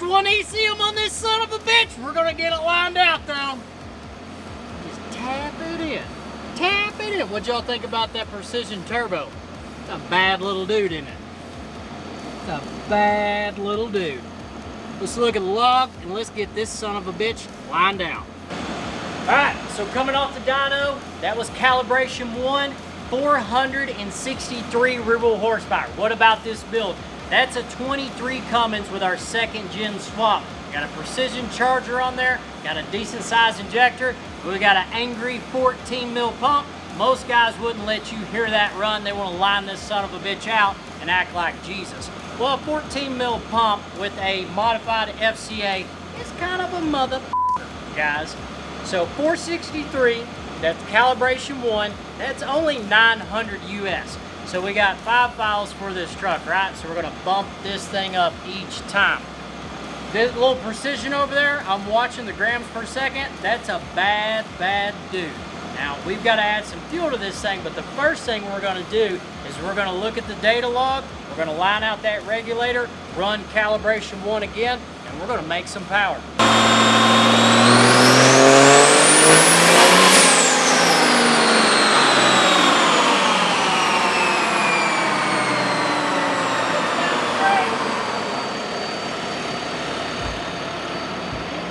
one ECM on this son of a bitch. We're gonna get it lined out though. Just tap it in. Tap it in. What y'all think about that precision turbo? It's a bad little dude, isn't it? It's a bad little dude. Let's look at the log and let's get this son of a bitch lined out. Alright, so coming off the dyno, that was calibration 1, 463 rear-wheel horsepower. What about this build? That's a 23 Cummins with our 2nd gen swap. Got a precision charger on there, got a decent size injector. We got an angry 14 mil pump. Most guys wouldn't let you hear that run. They want to line this son of a bitch out and act like Jesus. Well, a 14 mil pump with a modified FCA is kind of a motherfucker, guys. So 463, that's calibration 1, that's only 900 US. So we got 5 files for this truck, right? So we're gonna bump this thing up each time. This little precision over there, I'm watching the grams per second, that's a bad, bad dude. Now, we've got to add some fuel to this thing, but the first thing we're going to do is we're going to look at the data log, we're going to line out that regulator, run calibration 1 again, and we're going to make some power.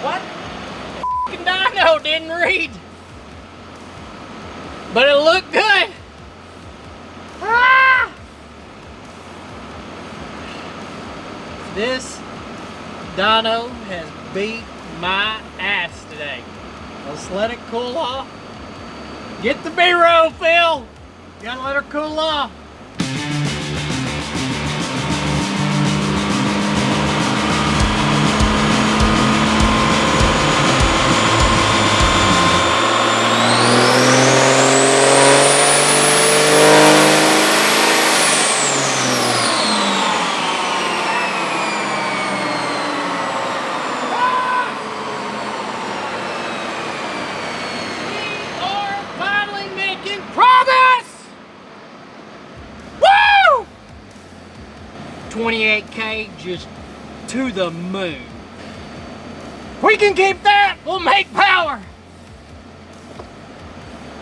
What? The dyno didn't read. But it looked good. Ah! This dyno has beat my ass today. Let's let it cool off. Get the B-roll, Phil. Gotta let her cool off. We are finally making progress! Woo! 28K just to the moon. If we can keep that, we'll make power.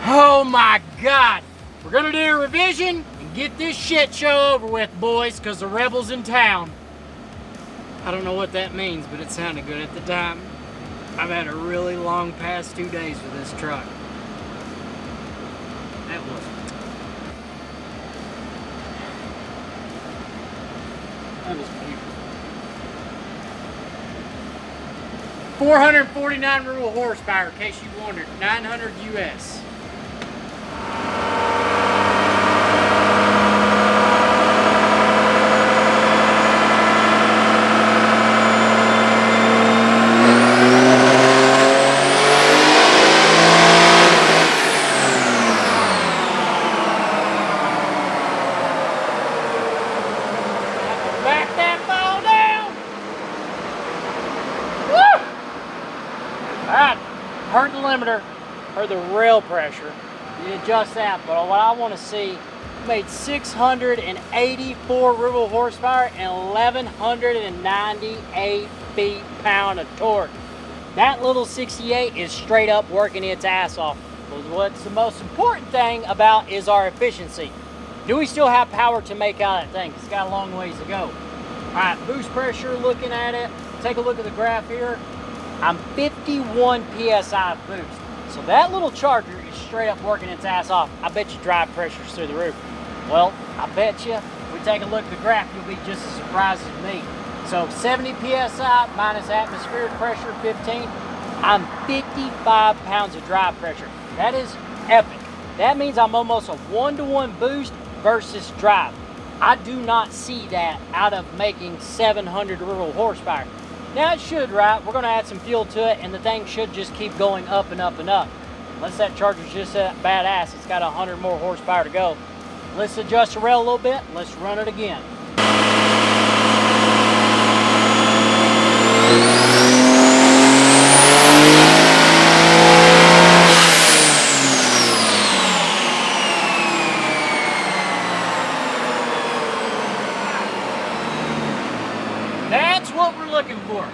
Oh my God. We're gonna do a revision and get this shit show over with, boys, because the rebel's in town. I don't know what that means, but it sounded good at the time. I've had a really long past 2 days with this truck. That was beautiful. 449 rear-wheel horsepower, in case you wondered. 900 US. Back that ball down. Woo! Alright, heard the limiter, heard the rail pressure. You adjust that, but what I want to see, made 684 rear-wheel horsepower and 1,198 feet-pound of torque. That little 68 is straight up working its ass off. But what's the most important thing about is our efficiency. Do we still have power to make out of that thing? It's got a long ways to go. All right, boost pressure, looking at it. Take a look at the graph here. I'm 51 PSI boost. So that little charger is straight up working its ass off. I bet you drive pressure's through the roof. Well, I bet you, if we take a look at the graph, you'll be just as surprised as me. So 70 PSI minus atmospheric pressure 15, I'm 55 pounds of drive pressure. That is epic. That means I'm almost a 1-to-1 boost versus drive. I do not see that out of making 700 rear-wheel horsepower. Now it should, right? We're gonna add some fuel to it and the thing should just keep going up and up and up. Unless that charger's just badass, it's got 100 more horsepower to go. Let's adjust the rail a little bit, let's run it again. That's what we're looking for. All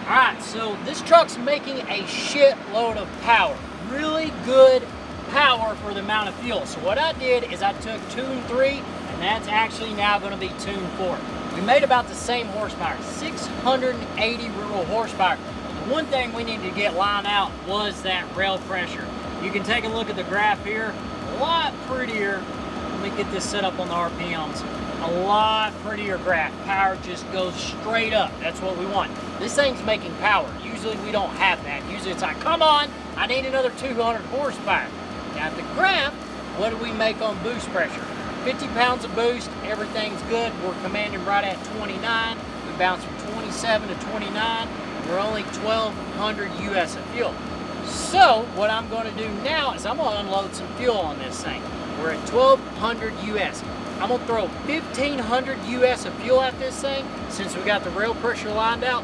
shitload of power. Really good power for the amount of fuel. So what I did is I took tune 3, and that's actually now going to be tune 4. We made about the same horsepower, 680 rural horsepower. The one thing we needed to get lined out was that rail pressure. You can take a look at the graph here. A lot prettier. Let me get this set up on the RPMs. A lot prettier graph. Power just goes straight up. That's what we want. This thing's making power. Usually we don't have that. Usually it's like, come on, I need another 200 horsepower. Now at the graph, what do we make on boost pressure? 50 pounds of boost, everything's good. We're commanding right at 29. We bounce from 27 to 29. We're only 1,200 US of fuel. So what I'm going to do now is I'm going to unload some fuel on this thing. We're at 1,200 US. I'm going to throw 1,500 US of fuel at this thing. Since we got the rail pressure lined out,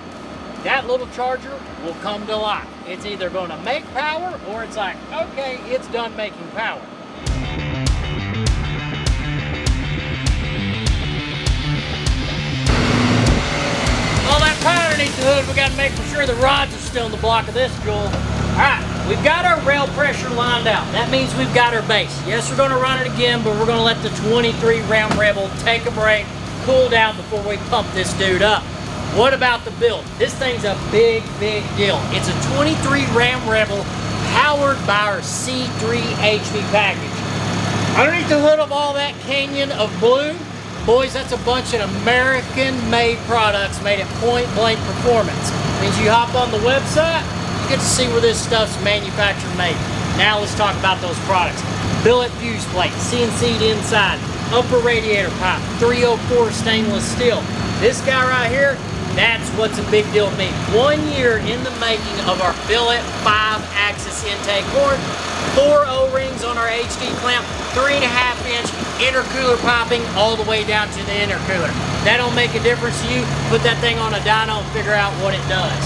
that little charger will come to life. It's either going to make power or it's like, okay, it's done making power. All that power underneath the hood, we got to make for sure the rods are still in the block of this jewel. All right, we've got our rail pressure lined out. That means we've got our base. Yes, we're going to run it again, but we're going to let the 23 Ram Rebel take a break, cool down before we pump this dude up. What about the build? This thing's a big, big deal. It's a 23 Ram Rebel powered by our C3 HV package. Underneath the hood of all that canyon of blue, boys, that's a bunch of American-made products made at Point Blank Performance. Means you hop on the website, you get to see where this stuff's manufactured made. Now let's talk about those products. Billet fuse plate, CNC'd inside, upper radiator pipe, 304 stainless steel. This guy right here, that's what's a big deal to me. 1 year in the making of our billet 5-axis intake cord, 4 O-rings on our HD clamp, 3.5-inch intercooler piping all the way down to the intercooler. That don't make a difference to you. Put that thing on a dyno and figure out what it does.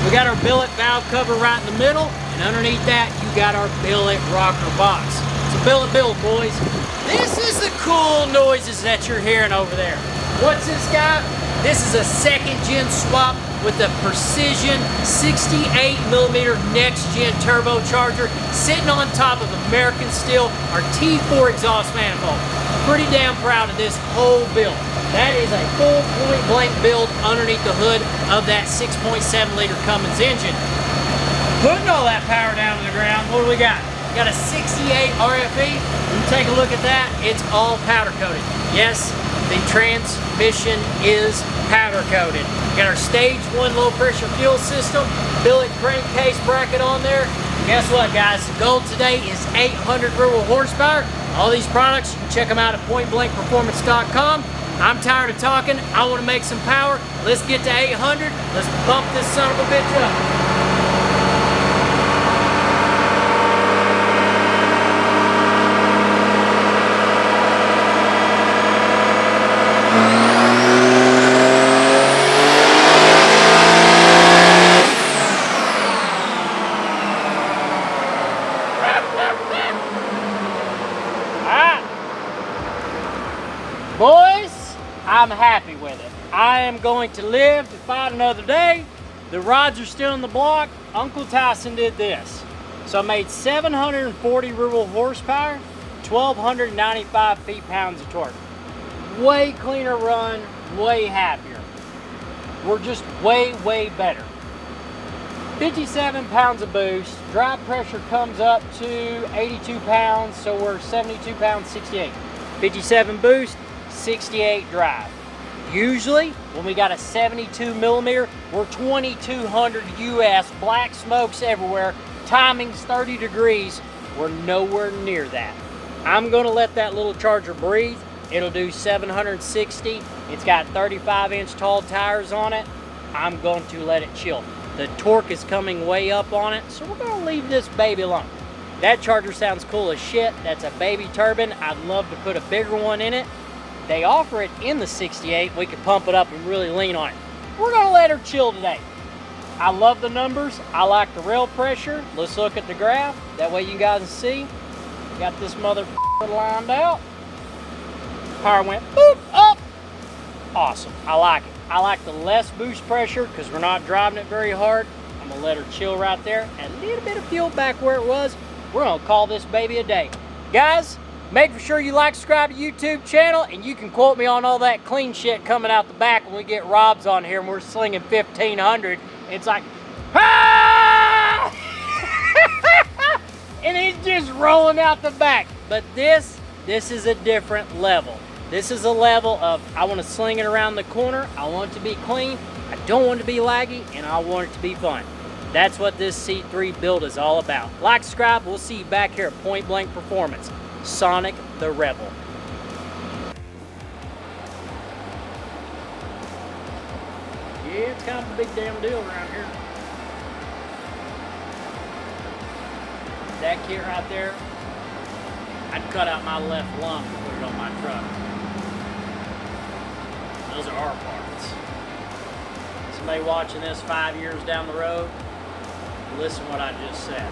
We got our billet valve cover right in the middle, and underneath that, you got our billet rocker box. It's a billet build, boys. This is the cool noises that you're hearing over there. What's this guy? This is a second-gen swap with a precision 68mm next-gen turbocharger sitting on top of American Steel, our T4 exhaust manifold. Pretty damn proud of this whole build. That is a full point-blank build underneath the hood of that 6.7-liter Cummins engine. Putting all that power down to the ground, what do we got? We got a 68 RFE. When you take a look at that, it's all powder coated. Yes, the transmission is powder coated. Got our stage 1 low pressure fuel system, billet crankcase bracket on there. And guess what, guys? The goal today is 800 rural horsepower. All these products, you can check them out at pointblankperformance.com. I'm tired of talking. I want to make some power. Let's get to 800. Let's bump this son of a bitch up. Boys, I'm happy with it. I am going to live to fight another day. The rods are still in the block. Uncle Tyson did this. So I made 740 rural horsepower, 1,295 feet-pounds of torque. Way cleaner run, way happier. We're just way, way better. 57 pounds of boost. Drive pressure comes up to 82 pounds, so we're 72 pounds, 68. 57 boost, 68 drive. Usually, when we got a 72 millimeter, we're 2,200 US, black smokes everywhere, timing's 30 degrees. We're nowhere near that. I'm gonna let that little charger breathe. It'll do 760. It's got 35-inch tall tires on it. I'm going to let it chill. The torque is coming way up on it, so we're gonna leave this baby alone. That charger sounds cool as shit. That's a baby turbine. I'd love to put a bigger one in it. They offer it in the 68. We could pump it up and really lean on it. We're gonna let her chill today. I love the numbers. I like the rail pressure. Let's look at the graph. That way you guys can see. Got this mother lined out. Power went boop up. Awesome, I like it. I like the less boost pressure because we're not driving it very hard. I'm gonna let her chill right there. Add a little bit of fuel back where it was. We're gonna call this baby a day. Guys, make sure you like, subscribe to the YouTube channel, and you can quote me on all that clean shit coming out the back when we get Robs on here and we're slinging 1,500. It's like, ah! And he's just rolling out the back. But this is a different level. This is a level of, I want to sling it around the corner, I want it to be clean, I don't want it to be laggy, and I want it to be fun. That's what this C3 build is all about. Like, subscribe, we'll see you back here at Point Blank Performance. Sonic the Rebel. Yeah, it's kind of a big damn deal around here. That kit right there, I'd cut out my left lung to put it on my truck. Those are our parts. Somebody watching this 5 years down the road, listen what I just said.